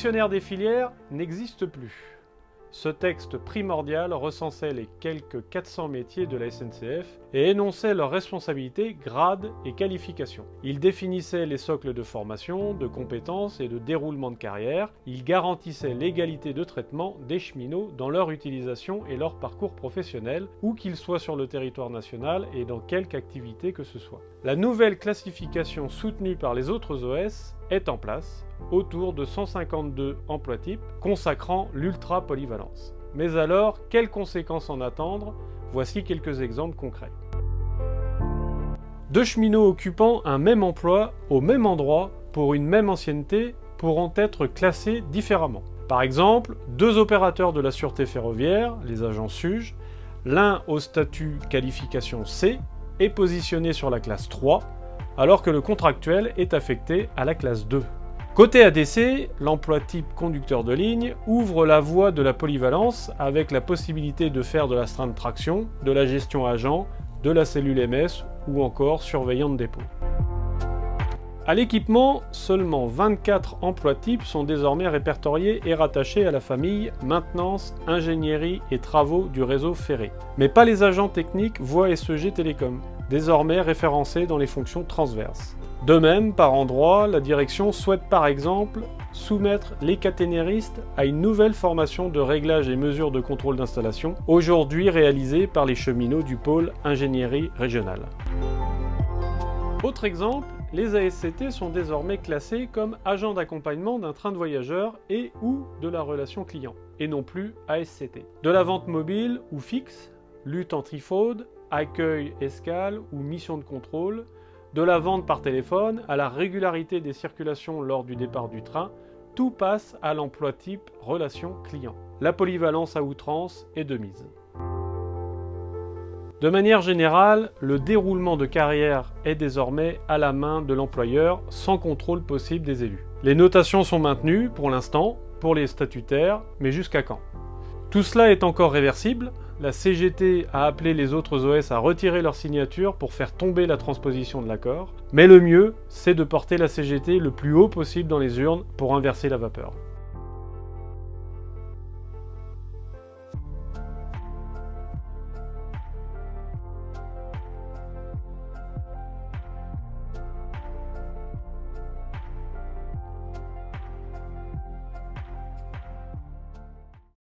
dictionnaire des filières n'existe plus. Ce texte primordial recensait les quelques 400 métiers de la SNCF et énonçait leurs responsabilités, grades et qualifications. Il définissait les socles de formation, de compétences et de déroulement de carrière. Il garantissait l'égalité de traitement des cheminots dans leur utilisation et leur parcours professionnel, où qu'ils soient sur le territoire national et dans quelque activité que ce soit. La nouvelle classification soutenue par les autres OS est en place, autour de 152 emplois types, consacrant l'ultra-polyvalence. Mais alors, quelles conséquences en attendre? Voici quelques exemples concrets. Deux cheminots occupant un même emploi au même endroit pour une même ancienneté pourront être classés différemment. Par exemple, deux opérateurs de la sûreté ferroviaire, les agents SUGE, l'un au statut qualification C est positionné sur la classe 3, alors que le contractuel est affecté à la classe 2. Côté ADC, l'emploi type conducteur de ligne ouvre la voie de la polyvalence avec la possibilité de faire de l'astreinte traction, de la gestion agent, de la cellule MS ou encore surveillant de dépôt. À l'équipement, seulement 24 emplois types sont désormais répertoriés et rattachés à la famille maintenance, ingénierie et travaux du réseau ferré. Mais pas les agents techniques voie SEG Télécom, désormais référencés dans les fonctions transverses. De même, par endroit, la direction souhaite par exemple soumettre les caténéristes à une nouvelle formation de réglage et mesures de contrôle d'installation, aujourd'hui réalisée par les cheminots du pôle ingénierie régionale. Autre exemple, les ASCT sont désormais classés comme agents d'accompagnement d'un train de voyageurs et ou de la relation client, et non plus ASCT. De la vente mobile ou fixe, lutte anti-fraude, accueil, escale ou mission de contrôle, de la vente par téléphone à la régularité des circulations lors du départ du train, tout passe à l'emploi type relation client. La polyvalence à outrance est de mise. De manière générale, le déroulement de carrière est désormais à la main de l'employeur sans contrôle possible des élus. Les notations sont maintenues pour l'instant, pour les statutaires, mais jusqu'à quand? Tout cela est encore réversible. La CGT a appelé les autres OS à retirer leur signature pour faire tomber la transposition de l'accord. Mais le mieux, c'est de porter la CGT le plus haut possible dans les urnes pour inverser la vapeur.